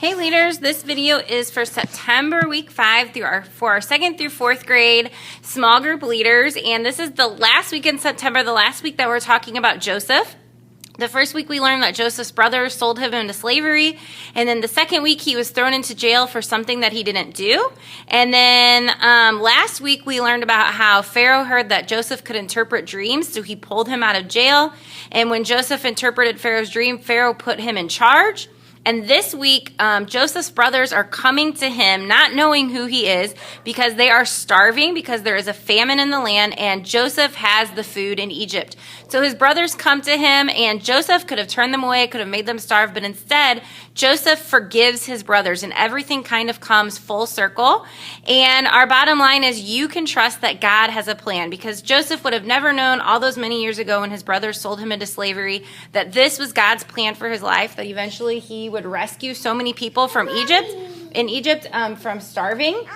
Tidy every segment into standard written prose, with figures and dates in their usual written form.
Hey leaders, this video is for September week 5 for our 2nd through 4th grade small group leaders, and this is the last week in September, the last week that we're talking about Joseph. The first week we learned that Joseph's brothers sold him into slavery, and then the second week he was thrown into jail for something that he didn't do. And then last week we learned about how Pharaoh heard that Joseph could interpret dreams, so he pulled him out of jail. And when Joseph interpreted Pharaoh's dream, Pharaoh put him in charge. And this week, Joseph's brothers are coming to him, not knowing who he is, because they are starving, because there is a famine in the land, and Joseph has the food in Egypt. So his brothers come to him, and Joseph could have turned them away, could have made them starve, but instead, Joseph forgives his brothers, and everything kind of comes full circle. And our bottom line is you can trust that God has a plan, because Joseph would have never known all those many years ago when his brothers sold him into slavery that this was God's plan for his life, that eventually he would rescue so many people from Egypt from starving.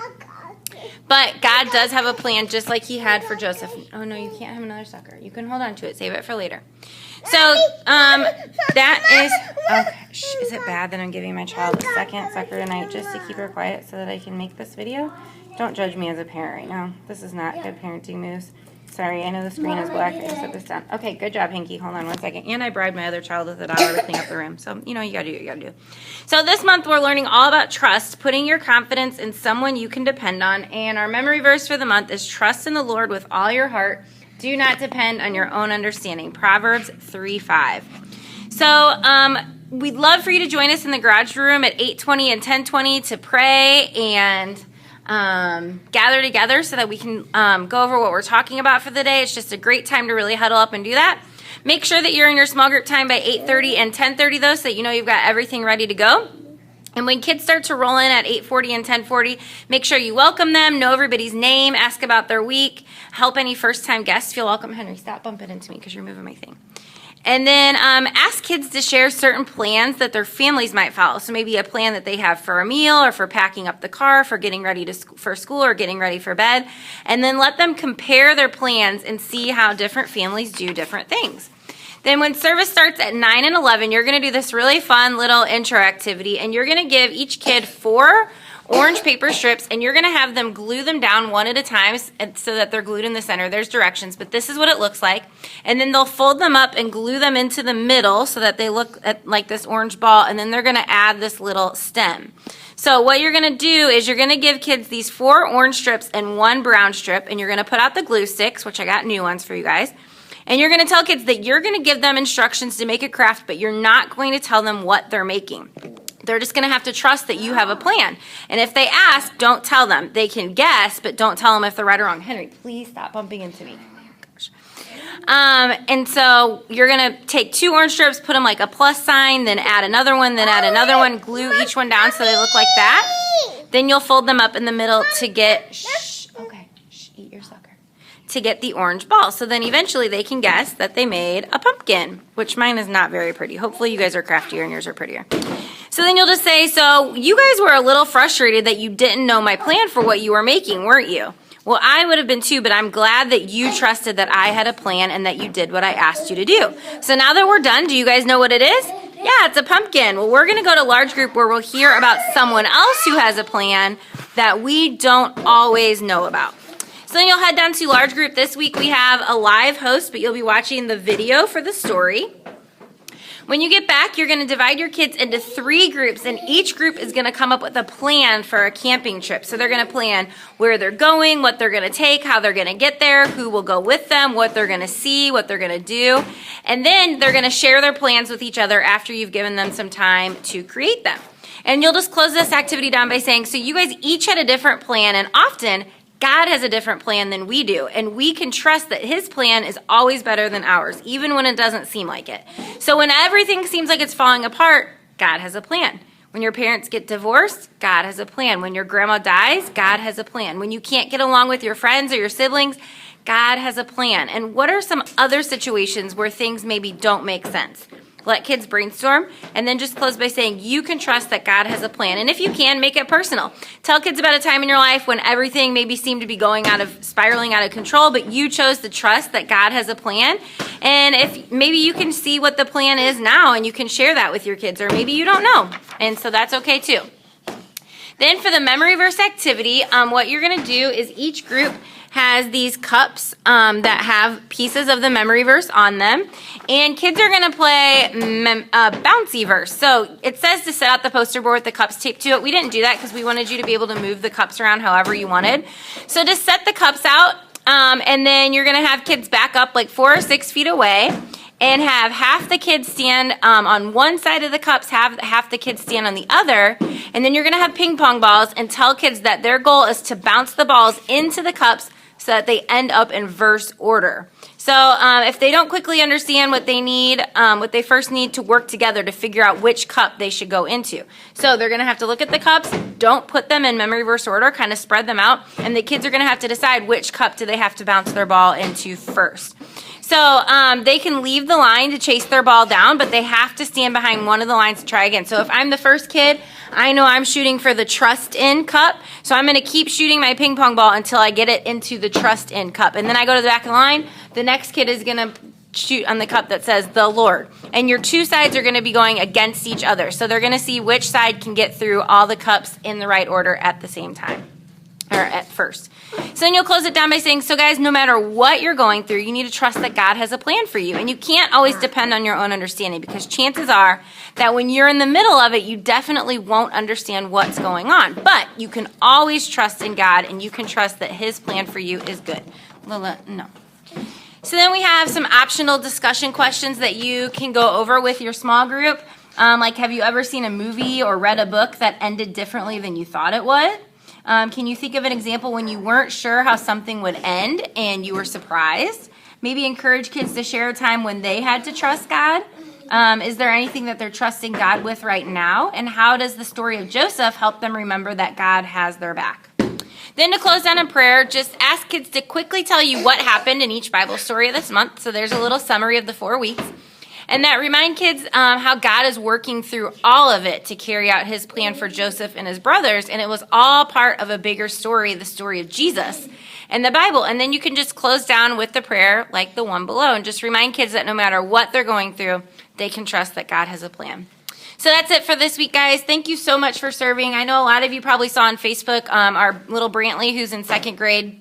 But God does have a plan, just like he had for Joseph. Oh no, you can't have another sucker. You can hold on to it. Save it for later. So that is okay. Is it bad that I'm giving my child a second sucker tonight just to keep her quiet so that I can make this video? Don't judge me as a parent right now. This is not good parenting moves. Sorry, I know the screen is black. I just set this down. Okay, good job, Hinky. Hold on one second. And I bribed my other child with $1 to clean up the room. So, you know, you gotta do what you gotta do. So this month we're learning all about trust, putting your confidence in someone you can depend on. And our memory verse for the month is trust in the Lord with all your heart. Do not depend on your own understanding. Proverbs 3:5. So, we'd love for you to join us in the garage room at 8:20 and 10:20 to pray and gather together so that we can go over what we're talking about for the day. It's just a great time to really huddle up and do that. Make sure that you're in your small group time by 8:30 and 10:30 though, so that you know you've got everything ready to go. And when kids start to roll in at 8:40 and 10:40, make sure you welcome them, know everybody's name, ask about their week, help any first-time guests feel welcome. Henry, stop bumping into me because you're moving my thing. And then ask kids to share certain plans that their families might follow. So maybe a plan that they have for a meal or for packing up the car, for getting ready for school or getting ready for bed. And then let them compare their plans and see how different families do different things. Then when service starts at 9 and 11, you're going to do this really fun little intro activity. And you're going to give each kid 4 orange paper strips, and you're going to have them glue them down one at a time so that they're glued in the center. There's directions, but this is what it looks like. And then they'll fold them up and glue them into the middle so that they look like this orange ball, and then they're going to add this little stem. So what you're going to do is you're going to give kids these 4 orange strips and 1 brown strip, and you're going to put out the glue sticks, which I got new ones for you guys. And you're going to tell kids that you're going to give them instructions to make a craft, but you're not going to tell them what they're making. They're just going to have to trust that you have a plan. And if they ask, don't tell them. They can guess, but don't tell them if they're right or wrong. Henry, please stop bumping into me. And so you're going to take 2 orange strips, put them like a plus sign, then add another one, then add another one, glue each one down so they look like that. Then you'll fold them up in the middle to get, eat your sucker, to get the orange ball. So then eventually they can guess that they made a pumpkin, which mine is not very pretty. Hopefully you guys are craftier and yours are prettier. So then you'll just say, so you guys were a little frustrated that you didn't know my plan for what you were making, weren't you? Well, I would have been too, but I'm glad that you trusted that I had a plan and that you did what I asked you to do. So now that we're done, do you guys know what it is? Yeah, it's a pumpkin. Well, we're going to go to large group where we'll hear about someone else who has a plan that we don't always know about. So then you'll head down to large group. This week we have a live host, but you'll be watching the video for the story. When you get back, you're going to divide your kids into 3 groups, and each group is going to come up with a plan for a camping trip. So they're going to plan where they're going, what they're going to take, how they're going to get there, who will go with them, what they're going to see, what they're going to do. And then they're going to share their plans with each other after you've given them some time to create them. And you'll just close this activity down by saying, so you guys each had a different plan, and often God has a different plan than we do, and we can trust that his plan is always better than ours, even when it doesn't seem like it. So when everything seems like it's falling apart, God has a plan. When your parents get divorced, God has a plan. When your grandma dies, God has a plan. When you can't get along with your friends or your siblings, God has a plan. And what are some other situations where things maybe don't make sense? Let kids brainstorm, and then just close by saying you can trust that God has a plan. And if you can, make it personal. Tell kids about a time in your life when everything maybe seemed to be spiraling out of control, but you chose to trust that God has a plan. And if maybe you can see what the plan is now, and you can share that with your kids, or maybe you don't know, and so that's okay too. Then for the memory verse activity, what you're going to do is each group has these cups that have pieces of the memory verse on them. And kids are going to play a bouncy verse. So it says to set out the poster board with the cups taped to it. We didn't do that because we wanted you to be able to move the cups around however you wanted. So just set the cups out, and then you're going to have kids back up like 4 or 6 feet away, and have half the kids stand on one side of the cups, half the kids stand on the other, and then you're going to have ping pong balls and tell kids that their goal is to bounce the balls into the cups so that they end up in verse order. So if they don't quickly understand what they need, what they first need to work together to figure out which cup they should go into. So they're going to have to look at the cups, don't put them in memory verse order, kind of spread them out, and the kids are going to have to decide which cup do they have to bounce their ball into first. So they can leave the line to chase their ball down, but they have to stand behind one of the lines to try again. So if I'm the first kid, I know I'm shooting for the trust in cup, so I'm going to keep shooting my ping pong ball until I get it into the trust in cup. And then I go to the back of the line. The next kid is going to shoot on the cup that says the Lord. And your two sides are going to be going against each other. So they're going to see which side can get through all the cups in the right order at the same time, or at first. So then you'll close it down by saying, so guys, no matter what you're going through, you need to trust that God has a plan for you. And you can't always depend on your own understanding, because chances are that when you're in the middle of it, you definitely won't understand what's going on. But you can always trust in God, and you can trust that his plan for you is good. Lila, no. So then we have some optional discussion questions that you can go over with your small group. Like, have you ever seen a movie or read a book that ended differently than you thought it would? Can you think of an example when you weren't sure how something would end and you were surprised? Maybe encourage kids to share a time when they had to trust God. Is there anything that they're trusting God with right now? And how does the story of Joseph help them remember that God has their back? Then to close down in prayer, just ask kids to quickly tell you what happened in each Bible story of this month. So there's a little summary of the 4 weeks. And that remind kids how God is working through all of it to carry out his plan for Joseph and his brothers. And it was all part of a bigger story, the story of Jesus and the Bible. And then you can just close down with the prayer like the one below, and just remind kids that no matter what they're going through, they can trust that God has a plan. So that's it for this week, guys. Thank you so much for serving. I know a lot of you probably saw on Facebook our little Brantley, who's in 2nd grade.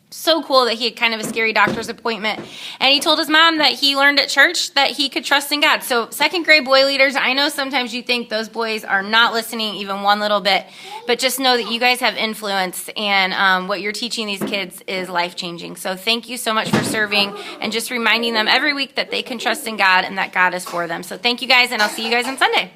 So cool that he had kind of a scary doctor's appointment. And he told his mom that he learned at church that he could trust in God. So 2nd grade boy leaders, I know sometimes you think those boys are not listening even one little bit, but just know that you guys have influence, and what you're teaching these kids is life-changing. So thank you so much for serving and just reminding them every week that they can trust in God and that God is for them. So thank you guys, and I'll see you guys on Sunday.